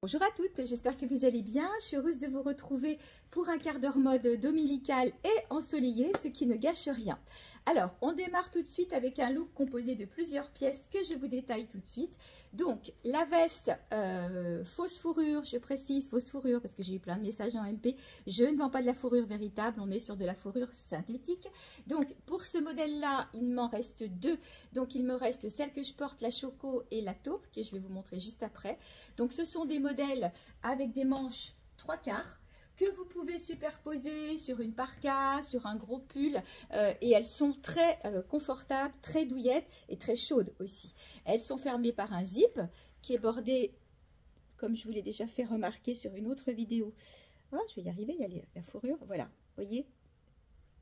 Bonjour à toutes, j'espère que vous allez bien. Je suis heureuse de vous retrouver pour un quart d'heure mode dominical et ensoleillé, ce qui ne gâche rien. Alors, on démarre tout de suite avec un look composé de plusieurs pièces que je vous détaille tout de suite. Donc, la veste fausse fourrure, je précise fausse fourrure parce que j'ai eu plein de messages en MP. Je ne vends pas de la fourrure véritable, on est sur de la fourrure synthétique. Donc, pour ce modèle-là, il m'en reste deux. Donc, il me reste celle que je porte, la choco et la taupe, que je vais vous montrer juste après. Donc, ce sont des modèles avec des manches 3/4 que vous pouvez superposer sur une parka, sur un gros pull et elles sont très confortables, très douillettes et très chaudes aussi. Elles sont fermées par un zip qui est bordé, comme je vous l'ai déjà fait remarquer sur une autre vidéo. Oh, je vais y arriver, il y a la fourrure, voilà, vous voyez,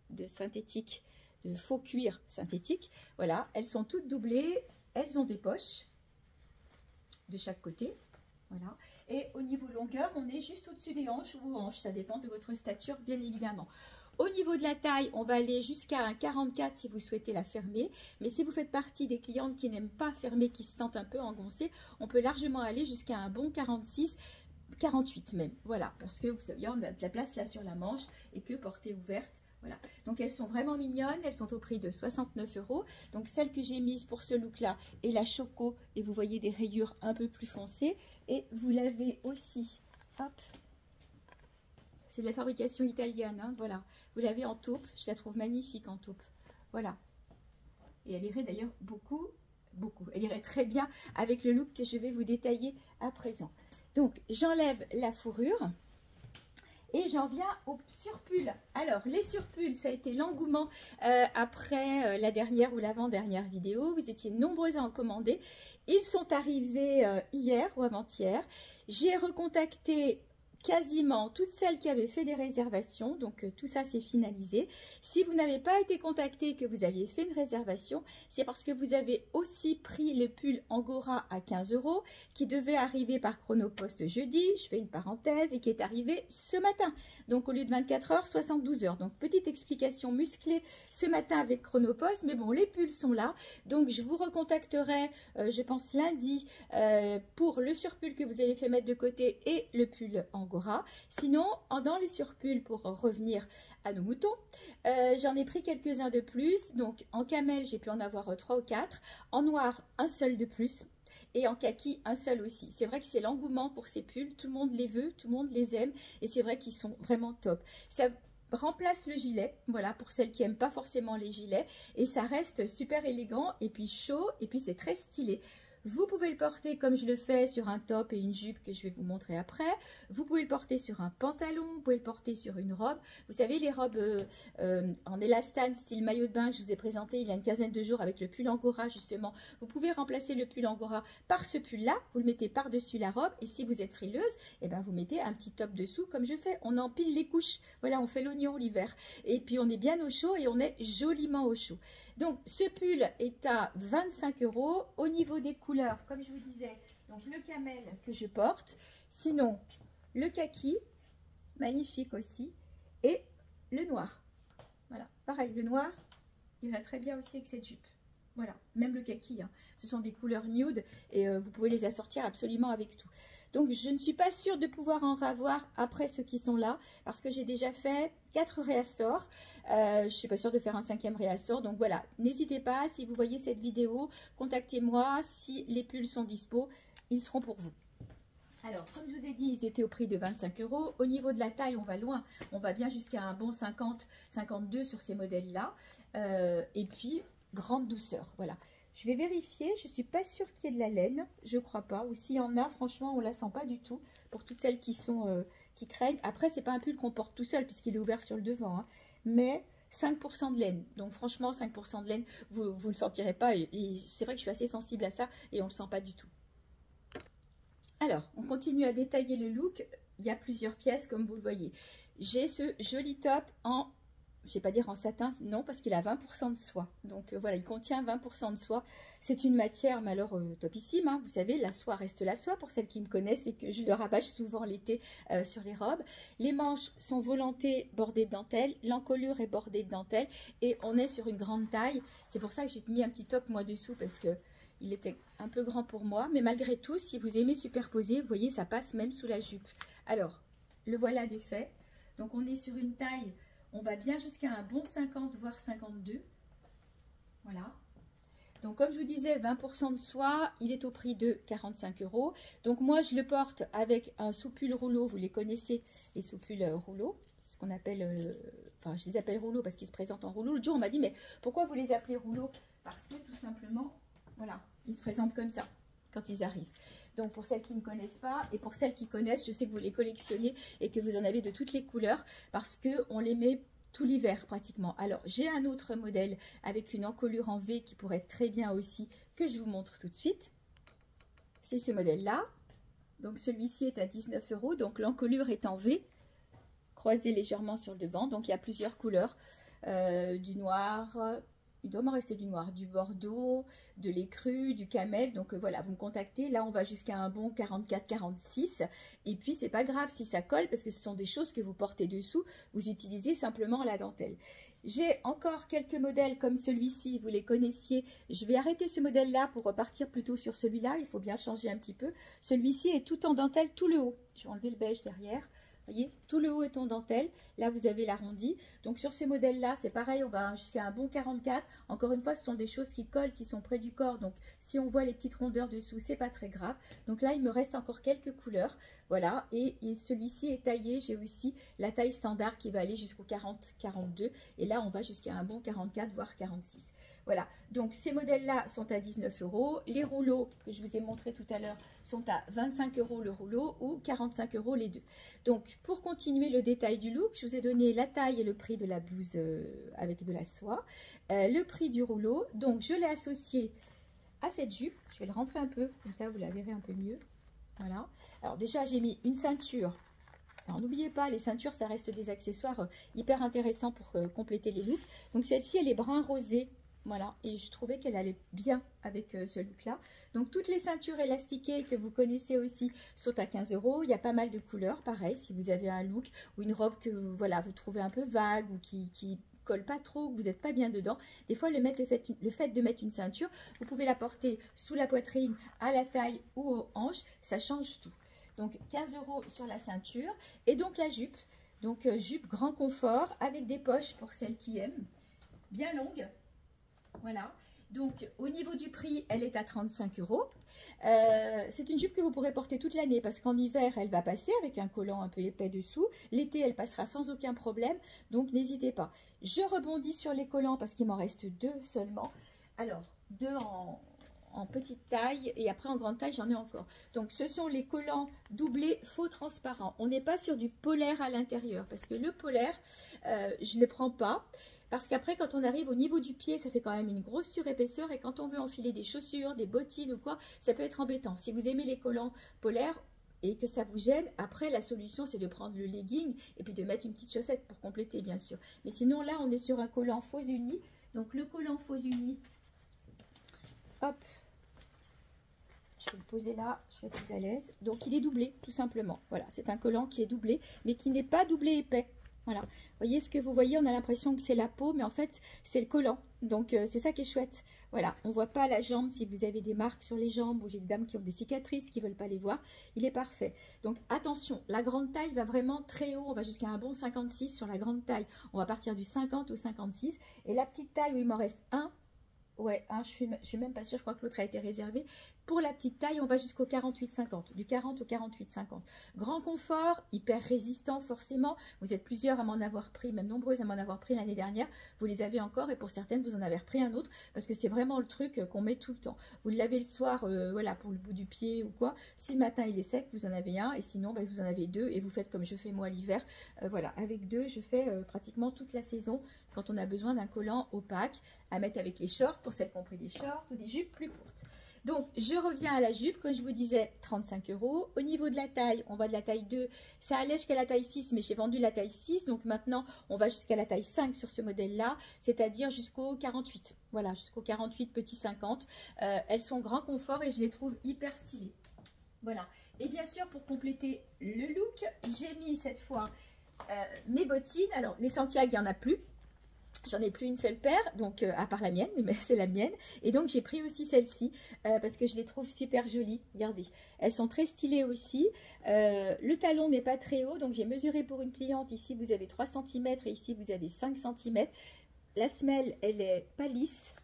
de synthétique, de faux cuir synthétique. Voilà, elles sont toutes doublées, elles ont des poches de chaque côté. Voilà. Et au niveau longueur, on est juste au-dessus des hanches ou aux hanches, ça dépend de votre stature bien évidemment. Au niveau de la taille, on va aller jusqu'à un 44 si vous souhaitez la fermer. Mais si vous faites partie des clientes qui n'aiment pas fermer, qui se sentent un peu engoncées, on peut largement aller jusqu'à un bon 46, 48 même. Voilà, parce que vous savez, on a de la place là sur la manche et que portée ouverte. Voilà, donc elles sont vraiment mignonnes, elles sont au prix de 69 €. Donc celle que j'ai mise pour ce look là est la choco et vous voyez des rayures un peu plus foncées. Et vous l'avez aussi, hop, c'est de la fabrication italienne, hein, voilà. Vous l'avez en taupe, je la trouve magnifique en taupe, voilà. Et elle irait d'ailleurs beaucoup, elle irait très bien avec le look que je vais vous détailler à présent. Donc j'enlève la fourrure. Et j'en viens au surpull. Alors, les surpulls, ça a été l'engouement après la dernière ou l'avant-dernière vidéo. Vous étiez nombreux à en commander. Ils sont arrivés hier ou avant-hier. J'ai recontacté quasiment toutes celles qui avaient fait des réservations, donc tout ça c'est finalisé. Si vous n'avez pas été contacté et que vous aviez fait une réservation, c'est parce que vous avez aussi pris le pull Angora à 15 € qui devait arriver par Chronopost jeudi, je fais une parenthèse, et qui est arrivé ce matin. Donc au lieu de 24 heures, 72 heures. Donc petite explication musclée ce matin avec Chronopost, mais bon, les pulls sont là. Donc je vous recontacterai, je pense lundi, pour le surpull que vous avez fait mettre de côté et le pull Angora. Sinon, dans les surpulls, pour revenir à nos moutons, j'en ai pris quelques-uns de plus. Donc, en camel, j'ai pu en avoir 3 ou 4. En noir, un seul de plus. Et en kaki, un seul aussi. C'est vrai que c'est l'engouement pour ces pulls. Tout le monde les veut, tout le monde les aime. Et c'est vrai qu'ils sont vraiment top. Ça remplace le gilet, voilà, pour celles qui n'aiment pas forcément les gilets. Et ça reste super élégant et puis chaud. Et puis, c'est très stylé. Vous pouvez le porter comme je le fais sur un top et une jupe que je vais vous montrer après. Vous pouvez le porter sur un pantalon, vous pouvez le porter sur une robe. Vous savez, les robes en élastane, style maillot de bain, je vous ai présenté il y a une quinzaine de jours avec le pull Angora justement. Vous pouvez remplacer le pull Angora par ce pull-là. Vous le mettez par-dessus la robe et si vous êtes frileuse, eh ben, vous mettez un petit top dessous comme je fais. On empile les couches. Voilà, on fait l'oignon l'hiver. Et puis, on est bien au chaud et on est joliment au chaud. Donc, ce pull est à 25 €. Au niveau des couleurs, comme je vous disais, donc le camel que je porte, sinon le kaki, magnifique aussi, et le noir. Voilà, pareil, le noir, il va très bien aussi avec cette jupe. Voilà, même le kaki, hein. Ce sont des couleurs nude et vous pouvez les assortir absolument avec tout. Donc, je ne suis pas sûre de pouvoir en avoir après ceux qui sont là parce que j'ai déjà fait 4 réassorts. Je ne suis pas sûre de faire un 5e réassort. Donc, voilà, n'hésitez pas, si vous voyez cette vidéo, contactez-moi. Si les pulls sont dispo, ils seront pour vous. Alors, comme je vous ai dit, ils étaient au prix de 25 €. Au niveau de la taille, on va loin. On va bien jusqu'à un bon 50, 52 sur ces modèles-là. Et puis, grande douceur, voilà. Je vais vérifier, je ne suis pas sûre qu'il y ait de la laine, je crois pas. Ou s'il y en a, franchement, on ne la sent pas du tout. Pour toutes celles qui sont qui craignent. Après, c'est pas un pull qu'on porte tout seul puisqu'il est ouvert sur le devant, hein. Mais 5% de laine. Donc franchement, 5% de laine, vous ne le sentirez pas. Et c'est vrai que je suis assez sensible à ça et on ne le sent pas du tout. Alors, on continue à détailler le look. Il y a plusieurs pièces, comme vous le voyez. J'ai ce joli top en, je ne vais pas dire en satin, non, parce qu'il a 20% de soie. Donc voilà, il contient 20% de soie. C'est une matière, mais alors topissime, hein. Vous savez, la soie reste la soie pour celles qui me connaissent et que je le rabâche souvent l'été sur les robes. Les manches sont volantées bordées de dentelle. L'encolure est bordée de dentelle et on est sur une grande taille. C'est pour ça que j'ai mis un petit top moi dessous parce que il était un peu grand pour moi, mais malgré tout, si vous aimez superposer, vous voyez, ça passe même sous la jupe. Alors, le voilà défait. Donc, on est sur une taille, on va bien jusqu'à un bon 50, voire 52. Voilà. Donc, comme je vous disais, 20% de soie, il est au prix de 45 €. Donc, moi, je le porte avec un soupule rouleau. Vous les connaissez, les soupules rouleaux. C'est ce qu'on appelle, enfin, je les appelle rouleaux parce qu'ils se présentent en rouleau. L'autre jour, on m'a dit, mais pourquoi vous les appelez rouleaux? Parce que, tout simplement, voilà, ils se présentent comme ça quand ils arrivent. Donc, pour celles qui ne connaissent pas et pour celles qui connaissent, je sais que vous les collectionnez et que vous en avez de toutes les couleurs parce qu'on les met tout l'hiver pratiquement. Alors, j'ai un autre modèle avec une encolure en V qui pourrait être très bien aussi, que je vous montre tout de suite. C'est ce modèle-là. Donc, celui-ci est à 19 €. Donc, l'encolure est en V, croisée légèrement sur le devant. Donc, il y a plusieurs couleurs. Du noir, il doit m'en rester du noir, du bordeaux, de l'écru, du camel. Donc voilà, vous me contactez. Là, on va jusqu'à un bon 44-46. Et puis, c'est pas grave si ça colle parce que ce sont des choses que vous portez dessous. Vous utilisez simplement la dentelle. J'ai encore quelques modèles comme celui-ci, vous les connaissiez. Je vais arrêter ce modèle-là pour repartir plutôt sur celui-là. Il faut bien changer un petit peu. Celui-ci est tout en dentelle, tout le haut. Je vais enlever le beige derrière. Vous voyez, tout le haut est en dentelle. Là, vous avez l'arrondi. Donc, sur ce modèle-là, c'est pareil. On va jusqu'à un bon 44. Encore une fois, ce sont des choses qui collent, qui sont près du corps. Donc, si on voit les petites rondeurs dessous, c'est pas très grave. Donc là, il me reste encore quelques couleurs. Voilà. Et celui-ci est taillé. J'ai aussi la taille standard qui va aller jusqu'au 40-42. Et là, on va jusqu'à un bon 44, voire 46. Voilà, donc ces modèles-là sont à 19 €. Les rouleaux que je vous ai montré tout à l'heure sont à 25 € le rouleau ou 45 € les deux. Donc, pour continuer le détail du look, je vous ai donné la taille et le prix de la blouse avec de la soie, le prix du rouleau. Donc, je l'ai associé à cette jupe. Je vais le rentrer un peu, comme ça vous la verrez un peu mieux. Voilà. Alors déjà, j'ai mis une ceinture. Alors, n'oubliez pas, les ceintures, ça reste des accessoires hyper intéressants pour compléter les looks. Donc, celle-ci, elle est brun rosé. Voilà, et je trouvais qu'elle allait bien avec ce look-là. Donc, toutes les ceintures élastiquées que vous connaissez aussi sont à 15 €. Il y a pas mal de couleurs, pareil, si vous avez un look ou une robe que voilà, vous trouvez un peu vague ou qui colle pas trop, que vous n'êtes pas bien dedans. Des fois, le fait de mettre une ceinture, vous pouvez la porter sous la poitrine, à la taille ou aux hanches, ça change tout. Donc, 15 € sur la ceinture. Et donc, la jupe. Donc, jupe grand confort avec des poches pour celles qui aiment. Bien longue. Voilà, donc au niveau du prix, elle est à 35 €. C'est une jupe que vous pourrez porter toute l'année parce qu'en hiver, elle va passer avec un collant un peu épais dessous. L'été, elle passera sans aucun problème, donc n'hésitez pas. Je rebondis sur les collants parce qu'il m'en reste deux seulement. Alors, deux en petite taille et après en grande taille, j'en ai encore. Donc, ce sont les collants doublés faux transparents. On n'est pas sur du polaire à l'intérieur parce que le polaire, je ne le prends pas. Parce qu'après, quand on arrive au niveau du pied, ça fait quand même une grosse surépaisseur. Et quand on veut enfiler des chaussures, des bottines ou quoi, ça peut être embêtant. Si vous aimez les collants polaires et que ça vous gêne, après, la solution, c'est de prendre le legging et puis de mettre une petite chaussette pour compléter, bien sûr. Mais sinon, là, on est sur un collant faux uni. Donc, le collant faux uni, hop, je vais le poser là, je vais être plus à l'aise. Donc, il est doublé, tout simplement. Voilà, c'est un collant qui est doublé, mais qui n'est pas doublé épais. Voilà, vous voyez ce que vous voyez, on a l'impression que c'est la peau, mais en fait, c'est le collant. Donc, c'est ça qui est chouette. Voilà, on ne voit pas la jambe si vous avez des marques sur les jambes ou j'ai des dames qui ont des cicatrices qui ne veulent pas les voir. Il est parfait. Donc, attention, la grande taille va vraiment très haut. On va jusqu'à un bon 56 sur la grande taille. On va partir du 50 au 56. Et la petite taille où il m'en reste un, ouais, je suis même pas sûre, je crois que l'autre a été réservé. Pour la petite taille, on va jusqu'au 48-50, du 40 au 48-50. Grand confort, hyper résistant forcément. Vous êtes plusieurs à m'en avoir pris, même nombreuses à m'en avoir pris l'année dernière. Vous les avez encore et pour certaines, vous en avez repris un autre parce que c'est vraiment le truc qu'on met tout le temps. Vous le lavez le soir, voilà, pour le bout du pied ou quoi. Si le matin il est sec, vous en avez un et sinon, ben, vous en avez deux et vous faites comme je fais moi l'hiver. Voilà, avec deux, je fais pratiquement toute la saison quand on a besoin d'un collant opaque à mettre avec les shorts pour celles qui ont pris des shorts ou des jupes plus courtes. Donc, je reviens à la jupe, comme je vous disais, 35 €. Au niveau de la taille, on va de la taille 2. Ça allait jusqu'à la taille 6, mais j'ai vendu la taille 6. Donc, maintenant, on va jusqu'à la taille 5 sur ce modèle-là, c'est-à-dire jusqu'au 48. Voilà, jusqu'au 48, petit 50. Elles sont grand confort et je les trouve hyper stylées. Voilà. Et bien sûr, pour compléter le look, j'ai mis cette fois mes bottines. Alors, les Santiago, il n'y en a plus. J'en ai plus une seule paire, donc à part la mienne, mais c'est la mienne. Et donc j'ai pris aussi celle-ci parce que je les trouve super jolies. Regardez, elles sont très stylées aussi. Le talon n'est pas très haut, donc j'ai mesuré pour une cliente. Ici vous avez 3 cm et ici vous avez 5 cm. La semelle, elle est pas lisse.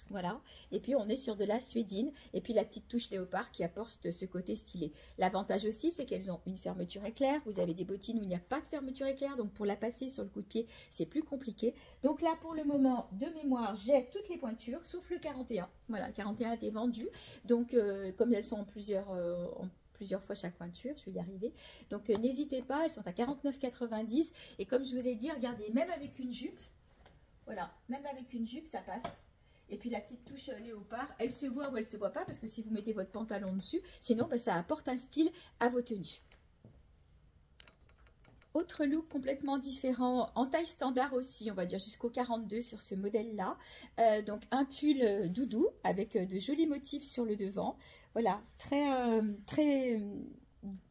Voilà, et puis on est sur de la suédine, et puis la petite touche léopard qui apporte ce côté stylé. L'avantage aussi, c'est qu'elles ont une fermeture éclair. Vous avez des bottines où il n'y a pas de fermeture éclair, donc pour la passer sur le coup de pied, c'est plus compliqué. Donc là, pour le moment, de mémoire, j'ai toutes les pointures, sauf le 41. Voilà, le 41 a été vendu, donc comme elles sont en plusieurs fois chaque pointure, je vais y arriver. Donc n'hésitez pas, elles sont à 49,90. Et comme je vous ai dit, regardez, même avec une jupe, voilà, même avec une jupe, ça passe. Et puis la petite touche léopard, elle se voit ou elle se voit pas, parce que si vous mettez votre pantalon dessus, sinon ben, ça apporte un style à vos tenues. Autre look complètement différent, en taille standard aussi, on va dire jusqu'au 42 sur ce modèle-là. Donc un pull doudou avec de jolis motifs sur le devant. Voilà, très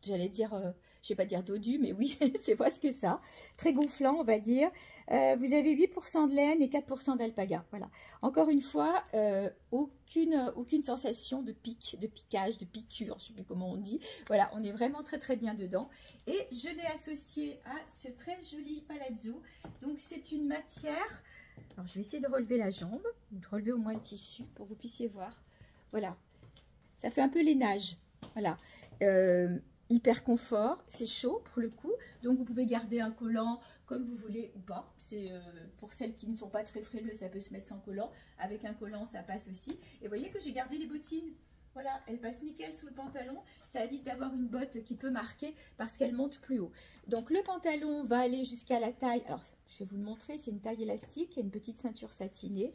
j'allais dire, je vais pas dire dodu, mais oui, c'est presque ça. Très gonflant, on va dire. Vous avez 8% de laine et 4% d'alpaga. Voilà. Encore une fois, aucune sensation de pic, de piquage, de piqûre, je ne sais plus comment on dit. Voilà, on est vraiment très bien dedans. Et je l'ai associé à ce très joli palazzo. Donc c'est une matière. Alors je vais essayer de relever la jambe, de relever au moins le tissu pour que vous puissiez voir. Voilà. Ça fait un peu lainage. Voilà. Hyper confort, c'est chaud pour le coup, donc vous pouvez garder un collant comme vous voulez ou pas. C'est pour celles qui ne sont pas très frileuses, ça peut se mettre sans collant. Avec un collant, ça passe aussi. Et vous voyez que j'ai gardé les bottines. Voilà, elles passent nickel sous le pantalon. Ça évite d'avoir une botte qui peut marquer parce qu'elle monte plus haut. Donc le pantalon va aller jusqu'à la taille. Alors je vais vous le montrer, c'est une taille élastique, il y a une petite ceinture satinée.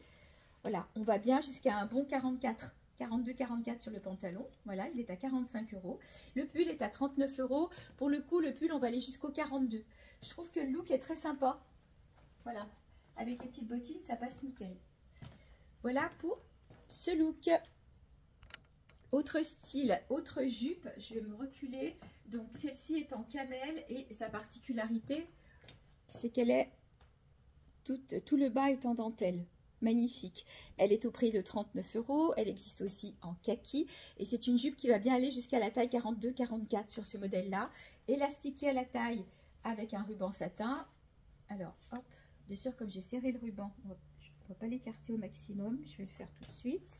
Voilà, on va bien jusqu'à un bon 44. 42,44 sur le pantalon, voilà, il est à 45 €. Le pull est à 39 €. Pour le coup, le pull, on va aller jusqu'au 42. Je trouve que le look est très sympa. Voilà, avec les petites bottines, ça passe nickel. Voilà pour ce look. Autre style, autre jupe, je vais me reculer. Donc celle-ci est en camel et sa particularité, c'est qu'elle est tout le bas est en dentelle. Magnifique. Elle est au prix de 39 €. Elle existe aussi en kaki. Et c'est une jupe qui va bien aller jusqu'à la taille 42-44 sur ce modèle-là. Élastiquée à la taille avec un ruban satin. Alors, hop. Bien sûr, comme j'ai serré le ruban, je ne vais pas l'écarter au maximum. Je vais le faire tout de suite.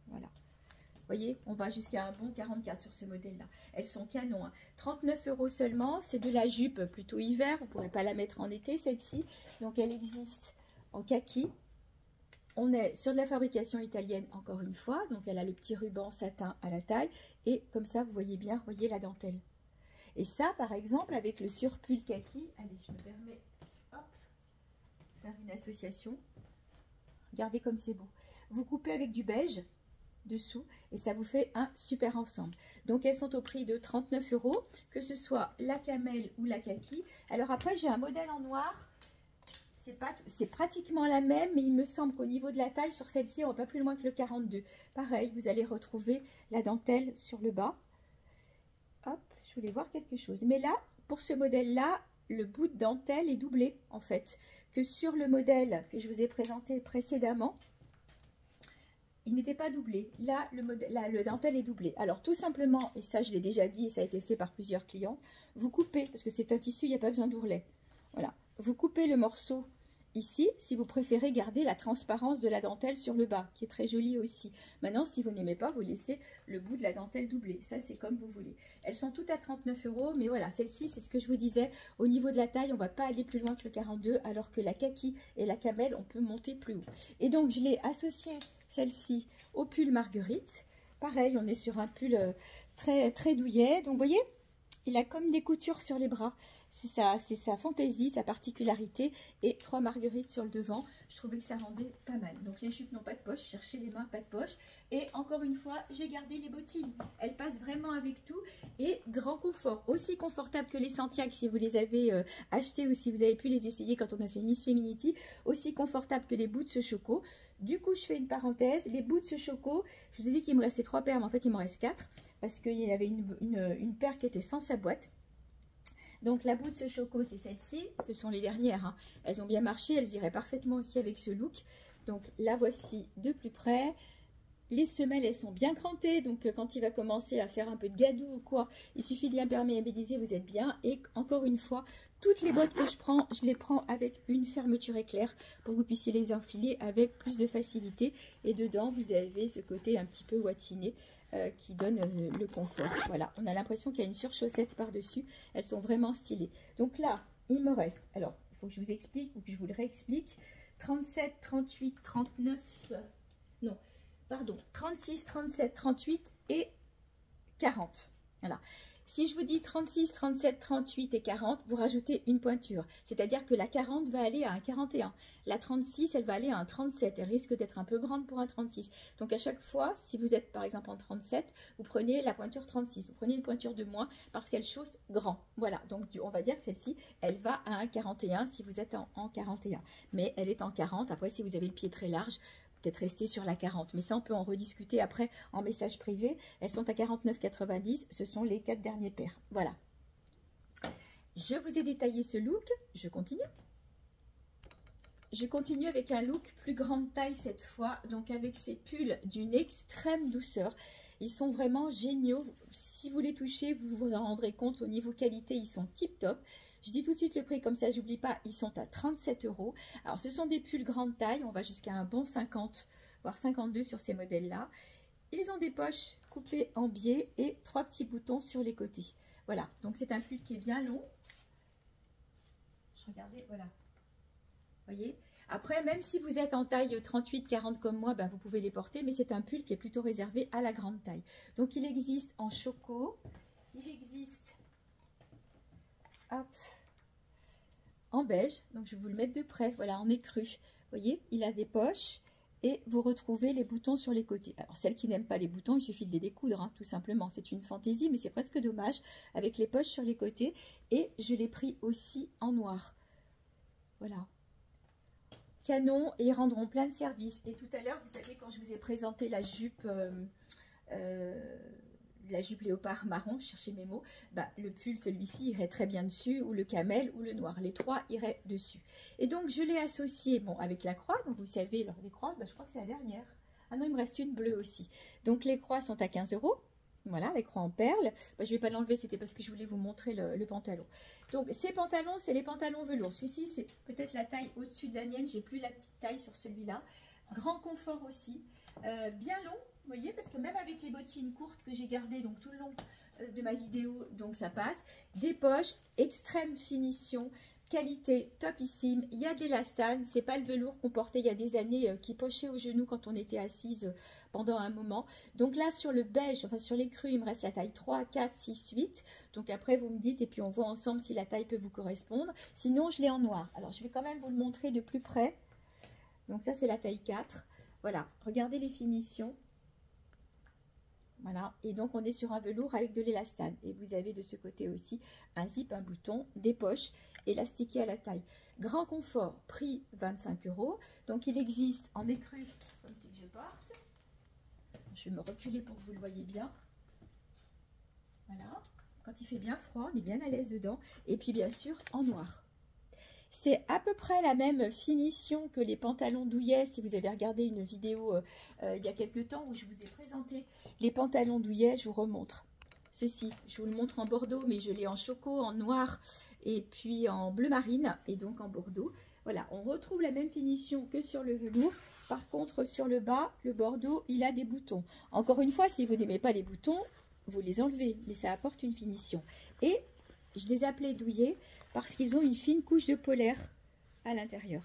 Voilà. Vous voyez, on va jusqu'à un bon 44 sur ce modèle-là. Elles sont canon. Hein. 39 € seulement. C'est de la jupe plutôt hiver. Vous ne pourrez pas la mettre en été, celle-ci. Donc, elle existe en kaki. On est sur de la fabrication italienne encore une fois, donc elle a le petit ruban satin à la taille et comme ça vous voyez bien, voyez la dentelle. Et ça par exemple avec le surpull kaki, allez je me permets hop, de faire une association. Regardez comme c'est beau. Vous coupez avec du beige dessous et ça vous fait un super ensemble. Donc elles sont au prix de 39 €, que ce soit la camel ou la kaki. Alors après j'ai un modèle en noir. C'est pratiquement la même, mais il me semble qu'au niveau de la taille, sur celle-ci, on va pas plus loin que le 42. Pareil, vous allez retrouver la dentelle sur le bas. Hop, je voulais voir quelque chose. Mais là, pour ce modèle-là, le bout de dentelle est doublé, en fait. Que sur le modèle que je vous ai présenté précédemment, il n'était pas doublé. Là, le dentelle est doublé. Alors, tout simplement, et ça, je l'ai déjà dit, et ça a été fait par plusieurs clients, vous coupez, parce que c'est un tissu, il n'y a pas besoin d'ourlet. Voilà. Vous coupez le morceau ici, si vous préférez garder la transparence de la dentelle sur le bas, qui est très jolie aussi. Maintenant, si vous n'aimez pas, vous laissez le bout de la dentelle doublé. Ça, c'est comme vous voulez. Elles sont toutes à 39 €, mais voilà, celle-ci, c'est ce que je vous disais. Au niveau de la taille, on ne va pas aller plus loin que le 42, alors que la kaki et la camel, on peut monter plus haut. Et donc, je l'ai associée, celle-ci, au pull Marguerite. Pareil, on est sur un pull très douillet. Donc, vous voyez, il a comme des coutures sur les bras. C'est sa fantaisie, sa particularité. Et 3 marguerites sur le devant. Je trouvais que ça rendait pas mal. Donc les jupes n'ont pas de poche. Cherchez les mains, pas de poche. Et encore une fois, j'ai gardé les bottines. Elles passent vraiment avec tout. Et grand confort. Aussi confortable que les Santiago si vous les avez achetées ou si vous avez pu les essayer quand on a fait Miss Feminity. Aussi confortable que les Boots Choco. Du coup, je fais une parenthèse. Les Boots Choco, je vous ai dit qu'il me restait 3 paires, mais en fait, il m'en reste 4. Parce qu'il y avait une paire qui était sans sa boîte. Donc la Boots Choco, c'est celle-ci. Ce sont les dernières, hein. Elles ont bien marché, elles iraient parfaitement aussi avec ce look. Donc la voici de plus près. Les semelles, elles sont bien crantées, donc quand il va commencer à faire un peu de gadou ou quoi, il suffit de l'imperméabiliser, vous êtes bien. Et encore une fois, toutes les bottes que je les prends avec une fermeture éclair pour que vous puissiez les enfiler avec plus de facilité. Et dedans, vous avez ce côté un petit peu watiné qui donne le confort. Voilà, on a l'impression qu'il y a une surchaussette par-dessus. Elles sont vraiment stylées. Donc là, il me reste, alors, il faut que je vous explique ou que je vous le réexplique, 37, 38, 39, non, pardon, 36, 37, 38 et 40. Voilà. Si je vous dis 36, 37, 38 et 40, vous rajoutez une pointure. C'est-à-dire que la 40 va aller à un 41. La 36, elle va aller à un 37. Elle risque d'être un peu grande pour un 36. Donc à chaque fois, si vous êtes par exemple en 37, vous prenez la pointure 36. Vous prenez une pointure de moins parce qu'elle chausse grand. Voilà, donc on va dire que celle-ci, elle va à un 41 si vous êtes en 41. Mais elle est en 40. Après, si vous avez le pied très large, peut-être rester sur la 40, mais ça on peut en rediscuter après en message privé. Elles sont à 49,90, ce sont les 4 derniers paires. Voilà, je vous ai détaillé ce look. Je continue avec un look plus grande taille cette fois, donc avec ces pulls d'une extrême douceur. Ils sont vraiment géniaux. Si vous les touchez, vous vous en rendrez compte. Au niveau qualité, ils sont tip top. Je dis tout de suite le prix, comme ça j'oublie pas, ils sont à 37 €. Alors ce sont des pulls grande taille, on va jusqu'à un bon 50, voire 52 sur ces modèles-là. Ils ont des poches coupées en biais et 3 petits boutons sur les côtés. Voilà, donc c'est un pull qui est bien long. Regardez, voilà. Vous voyez? Après, même si vous êtes en taille 38-40 comme moi, ben, vous pouvez les porter, mais c'est un pull qui est plutôt réservé à la grande taille. Donc il existe en choco, il existe... Hop, en beige, donc je vais vous le mettre de près, voilà, en écru. Vous voyez, il a des poches et vous retrouvez les boutons sur les côtés. Alors, celles qui n'aiment pas les boutons, il suffit de les découdre, hein, tout simplement. C'est une fantaisie, mais c'est presque dommage, avec les poches sur les côtés. Et je l'ai pris aussi en noir. Voilà. Canon, et ils rendront plein de services. Et tout à l'heure, vous savez, quand je vous ai présenté la jupe léopard marron, je cherchais mes mots, bah, le pull, celui-ci, irait très bien dessus, ou le camel, ou le noir. Les trois iraient dessus. Et donc, je l'ai associé bon, avec la croix. Donc, vous savez, alors, les croix, bah, je crois que c'est la dernière. Ah non, il me reste une bleue aussi. Donc, les croix sont à 15 €. Voilà, les croix en perles. Bah, je ne vais pas l'enlever, c'était parce que je voulais vous montrer le pantalon. Donc, ces pantalons, c'est les pantalons velours. Celui-ci, c'est peut-être la taille au-dessus de la mienne. J'ai plus la petite taille sur celui-là. Grand confort aussi. Bien long. Vous voyez, parce que même avec les bottines courtes que j'ai gardées donc tout le long de ma vidéo, donc ça passe. Des poches, extrême finition, qualité topissime. Il y a d'élastane, c'est pas le velours qu'on portait il y a des années qui pochait au genou quand on était assise pendant un moment. Donc là sur le beige, enfin sur les crus, il me reste la taille 3, 4, 6, 8. Donc après vous me dites et puis on voit ensemble si la taille peut vous correspondre. Sinon je l'ai en noir. Alors je vais quand même vous le montrer de plus près. Donc ça c'est la taille 4. Voilà, regardez les finitions. Voilà, et donc on est sur un velours avec de l'élastane. Et vous avez de ce côté aussi un zip, un bouton, des poches élastiquées à la taille. Grand confort, prix 25 €. Donc il existe en écru, comme celui que je porte. Je vais me reculer pour que vous le voyez bien. Voilà, quand il fait bien froid, on est bien à l'aise dedans. Et puis bien sûr en noir. C'est à peu près la même finition que les pantalons douillet. Si vous avez regardé une vidéo il y a quelques temps où je vous ai présenté les pantalons douillet, je vous remontre. Ceci, je vous le montre en bordeaux, mais je l'ai en choco, en noir et puis en bleu marine et donc en bordeaux. Voilà, on retrouve la même finition que sur le velours. Par contre, sur le bas, le bordeaux, il a des boutons. Encore une fois, si vous n'aimez pas les boutons, vous les enlevez, mais ça apporte une finition. Et je les appelais douillet parce qu'ils ont une fine couche de polaire à l'intérieur.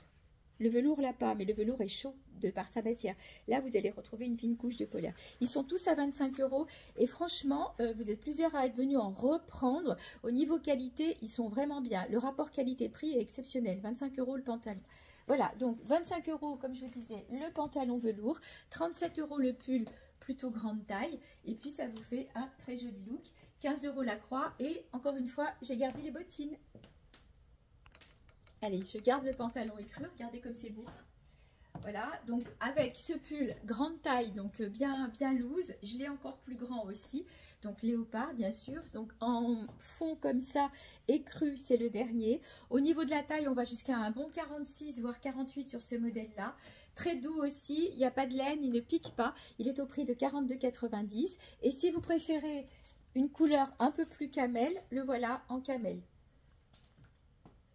Le velours l'a pas, mais le velours est chaud de par sa matière. Là, vous allez retrouver une fine couche de polaire. Ils sont tous à 25 € et franchement, vous êtes plusieurs à être venus en reprendre. Au niveau qualité, ils sont vraiment bien. Le rapport qualité-prix est exceptionnel. 25 € le pantalon. Voilà, donc 25 € comme je vous disais, le pantalon velours. 37 € le pull, plutôt grande taille. Et puis, ça vous fait un très joli look. 15 € la croix. Et encore une fois, j'ai gardé les bottines. Allez, je garde le pantalon écru. Regardez comme c'est beau. Vous Voilà, donc avec ce pull grande taille, donc bien loose, je l'ai encore plus grand aussi, donc léopard bien sûr, donc en fond comme ça, écru c'est le dernier. Au niveau de la taille, on va jusqu'à un bon 46 voire 48 sur ce modèle-là. Très doux aussi, il n'y a pas de laine, il ne pique pas, il est au prix de 42,90 €. Et si vous préférez une couleur un peu plus camel, le voilà en camel.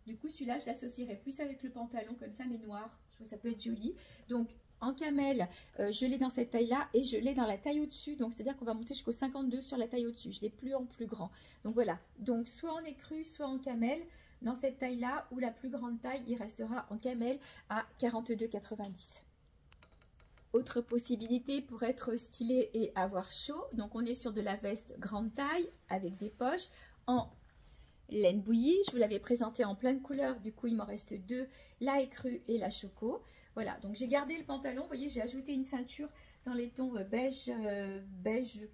Du coup, celui-là, je l'associerai plus avec le pantalon comme ça, mais noir. Je trouve que ça peut être joli. Donc, en camel, je l'ai dans cette taille-là et je l'ai dans la taille au-dessus. Donc, c'est-à-dire qu'on va monter jusqu'au 52 sur la taille au-dessus. Je l'ai plus en plus grand. Donc, voilà. Donc, soit en écru, soit en camel. Dans cette taille-là, ou la plus grande taille, il restera en camel à 42,90 €. Autre possibilité pour être stylé et avoir chaud. Donc, on est sur de la veste grande taille avec des poches en laine bouillie. Je vous l'avais présenté en plein de couleurs, du coup il m'en reste deux, la écrue et la choco. Voilà, donc j'ai gardé le pantalon, vous voyez, j'ai ajouté une ceinture dans les tons beige,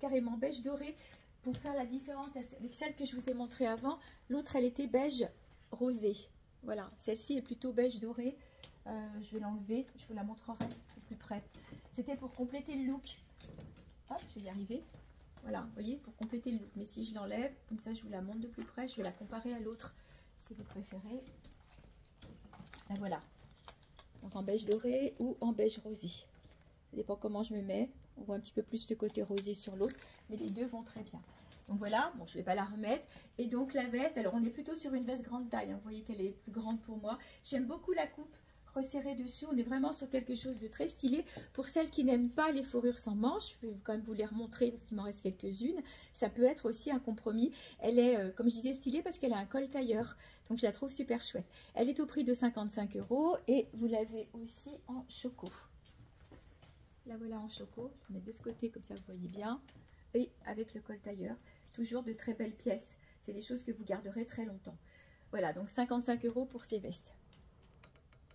carrément beige doré, pour faire la différence avec celle que je vous ai montrée avant. L'autre, elle était beige rosé. Voilà, celle-ci est plutôt beige doré. Je vais l'enlever, je vous la montrerai de plus près. C'était pour compléter le look. Hop, je vais y arriver. Voilà, vous voyez, pour compléter le look. Mais si je l'enlève, comme ça je vous la montre de plus près, je vais la comparer à l'autre, si vous préférez. La voilà. Donc en beige doré ou en beige rosé. Ça dépend comment je me mets. On voit un petit peu plus le côté rosé sur l'autre, mais les deux vont très bien. Donc voilà, bon, je ne vais pas la remettre. Et donc la veste, alors on est plutôt sur une veste grande taille. Hein. Vous voyez qu'elle est plus grande pour moi. J'aime beaucoup la coupe resserré dessus, on est vraiment sur quelque chose de très stylé. Pour celles qui n'aiment pas les fourrures sans manches, je vais quand même vous les remontrer parce qu'il m'en reste quelques-unes, ça peut être aussi un compromis. Elle est, comme je disais, stylée parce qu'elle a un col tailleur, donc je la trouve super chouette. Elle est au prix de 55 € et vous l'avez aussi en choco. La voilà en choco, je vais mettre de ce côté comme ça vous voyez bien, et avec le col tailleur, toujours de très belles pièces, c'est des choses que vous garderez très longtemps. Voilà, donc 55 € pour ces vestes.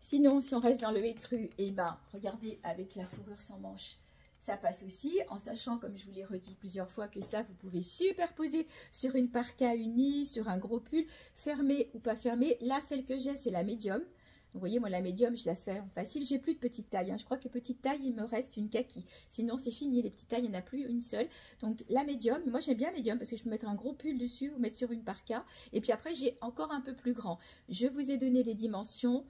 Sinon, si on reste dans le écru, et ben, regardez, avec la fourrure sans manches, ça passe aussi, en sachant, comme je vous l'ai redit plusieurs fois, que ça, vous pouvez superposer sur une parka unie, sur un gros pull, fermé ou pas fermé. Là, celle que j'ai, c'est la médium. Vous voyez, moi, la médium, je la fais en facile. J'ai plus de petite taille. Hein. Je crois que petite taille, il me reste une kaki. Sinon, c'est fini. Les petites tailles, il n'y en a plus une seule. Donc, la médium. Moi, j'aime bien médium parce que je peux mettre un gros pull dessus ou mettre sur une parka. Et puis après, j'ai encore un peu plus grand. Je vous ai donné les dimensions.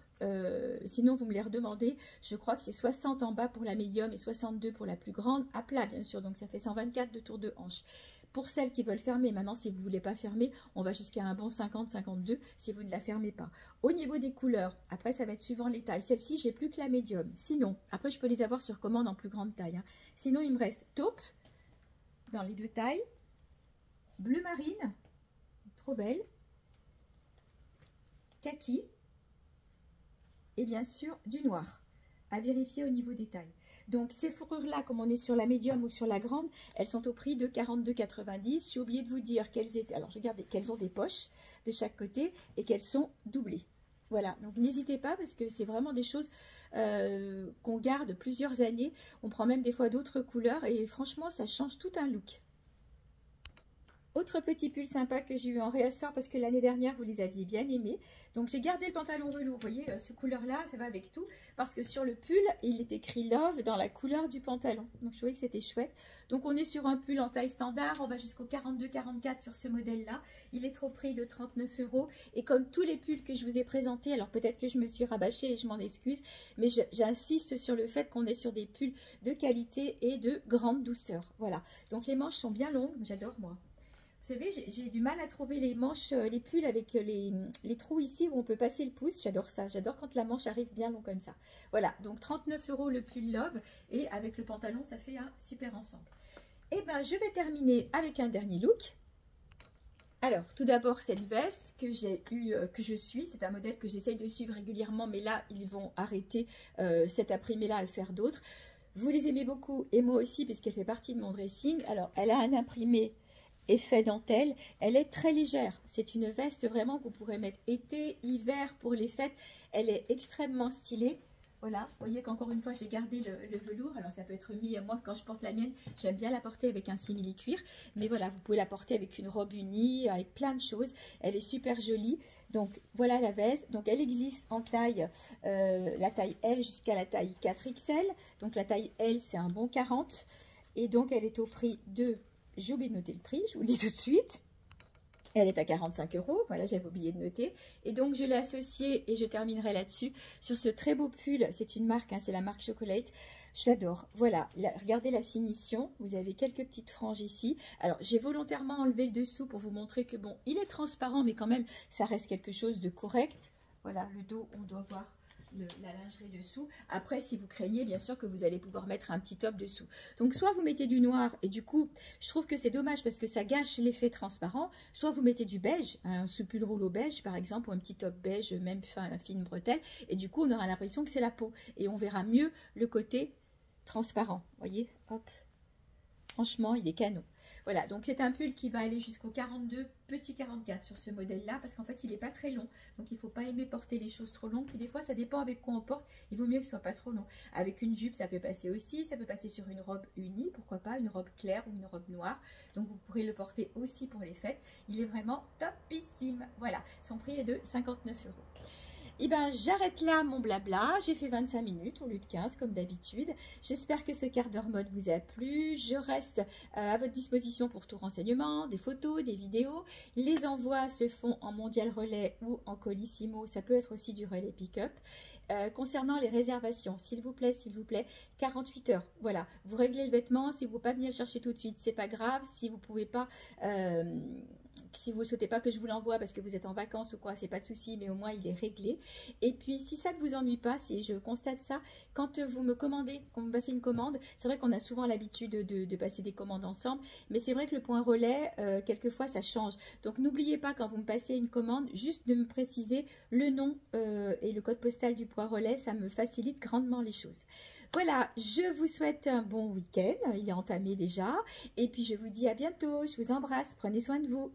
Sinon, vous me les redemandez. Je crois que c'est 60 en bas pour la médium et 62 pour la plus grande. À plat, bien sûr. Donc, ça fait 124 de tour de hanche. Pour celles qui veulent fermer, maintenant si vous ne voulez pas fermer, on va jusqu'à un bon 50-52 si vous ne la fermez pas. Au niveau des couleurs, après ça va être suivant les tailles. Celle-ci, j'ai plus que la médium. Sinon, après je peux les avoir sur commande en plus grande taille. Hein. Sinon, il me reste taupe dans les deux tailles, bleu marine, trop belle, kaki et bien sûr du noir. À vérifier au niveau des tailles. Donc ces fourrures là, comme on est sur la médium ou sur la grande, elles sont au prix de 42,90 €. J'ai oublié de vous dire qu'elles étaient, alors regardez, qu'elles ont des poches de chaque côté et qu'elles sont doublées. Voilà, donc n'hésitez pas parce que c'est vraiment des choses qu'on garde plusieurs années. On prend même des fois d'autres couleurs et franchement ça change tout un look. Autre petit pull sympa que j'ai eu en réassort parce que l'année dernière, vous les aviez bien aimés. Donc, j'ai gardé le pantalon velours. Vous voyez, ce couleur-là, ça va avec tout. Parce que sur le pull, il est écrit Love dans la couleur du pantalon. Donc, je trouvais que c'était chouette. Donc, on est sur un pull en taille standard. On va jusqu'au 42-44 sur ce modèle-là. Il est au prix de 39 €. Et comme tous les pulls que je vous ai présentés, alors peut-être que je me suis rabâchée et je m'en excuse, mais j'insiste sur le fait qu'on est sur des pulls de qualité et de grande douceur. Voilà. Donc, les manches sont bien longues. J'adore, moi. Vous savez, j'ai du mal à trouver les manches, les pulls avec les trous ici où on peut passer le pouce. J'adore ça. J'adore quand la manche arrive bien long comme ça. Voilà, donc 39 € le pull Love. Et avec le pantalon, ça fait un super ensemble. Et bien, je vais terminer avec un dernier look. Alors, tout d'abord, cette veste que j'ai eu, que je suis. C'est un modèle que j'essaye de suivre régulièrement. Mais là, ils vont arrêter cet imprimé-là à le faire d'autres. Vous les aimez beaucoup et moi aussi puisqu'elle fait partie de mon dressing. Alors, elle a un imprimé effet dentelle, elle est très légère. C'est une veste vraiment que vous pourrez mettre été, hiver, pour les fêtes. Elle est extrêmement stylée. Voilà, vous voyez qu'encore une fois, j'ai gardé le velours. Alors, ça peut être mis, moi, quand je porte la mienne, j'aime bien la porter avec un simili-cuir. Mais voilà, vous pouvez la porter avec une robe unie, avec plein de choses. Elle est super jolie. Donc, voilà la veste. Donc, elle existe en taille, la taille L jusqu'à la taille 4XL. Donc, la taille L, c'est un bon 40. Et donc, elle est au prix de... J'ai oublié de noter le prix, je vous le dis tout de suite. Elle est à 45 €, voilà, j'avais oublié de noter. Et donc, je l'ai associée, et je terminerai là-dessus, sur ce très beau pull. C'est une marque, hein, c'est la marque Chocolate. Je l'adore. Voilà, regardez la finition. Vous avez quelques petites franges ici. Alors, j'ai volontairement enlevé le dessous pour vous montrer que, bon, il est transparent, mais quand même, ça reste quelque chose de correct. Voilà, le dos, on doit voir la lingerie dessous. Après, si vous craignez, bien sûr que vous allez pouvoir mettre un petit top dessous. Donc, soit vous mettez du noir, et du coup, je trouve que c'est dommage parce que ça gâche l'effet transparent. Soit vous mettez du beige, un sous-pull rouleau beige, par exemple, ou un petit top beige, même fine bretelle. Et du coup, on aura l'impression que c'est la peau. Et on verra mieux le côté transparent. Vous voyez, hop. Franchement, il est canon. Voilà, donc c'est un pull qui va aller jusqu'au 42, petit 44 sur ce modèle-là, parce qu'en fait, il n'est pas très long. Donc, il ne faut pas aimer porter les choses trop longues. Puis des fois, ça dépend avec quoi on porte. Il vaut mieux que ce ne soit pas trop long. Avec une jupe, ça peut passer aussi. Ça peut passer sur une robe unie, pourquoi pas, une robe claire ou une robe noire. Donc, vous pourrez le porter aussi pour les fêtes. Il est vraiment topissime. Voilà, son prix est de 59 €. Et bien, j'arrête là mon blabla. J'ai fait 25 minutes au lieu de 15 comme d'habitude. J'espère que ce quart d'heure mode vous a plu. Je reste à votre disposition pour tout renseignement, des photos, des vidéos. Les envois se font en mondial relais ou en colissimo. Ça peut être aussi du relais pick-up. Concernant les réservations, s'il vous plaît, 48 heures. Voilà, vous réglez le vêtement. Si vous ne pouvez pas venir le chercher tout de suite, c'est pas grave. Si vous pouvez pas... si vous ne souhaitez pas que je vous l'envoie parce que vous êtes en vacances ou quoi, c'est pas de souci, mais au moins il est réglé. Et puis si ça ne vous ennuie pas, si je constate ça, quand vous me commandez, quand vous me passez une commande, c'est vrai qu'on a souvent l'habitude de passer des commandes ensemble, mais c'est vrai que le point relais, quelquefois ça change. Donc n'oubliez pas quand vous me passez une commande, juste de me préciser le nom et le code postal du point relais, ça me facilite grandement les choses. Voilà, je vous souhaite un bon week-end, il est entamé déjà, et puis je vous dis à bientôt, je vous embrasse, prenez soin de vous.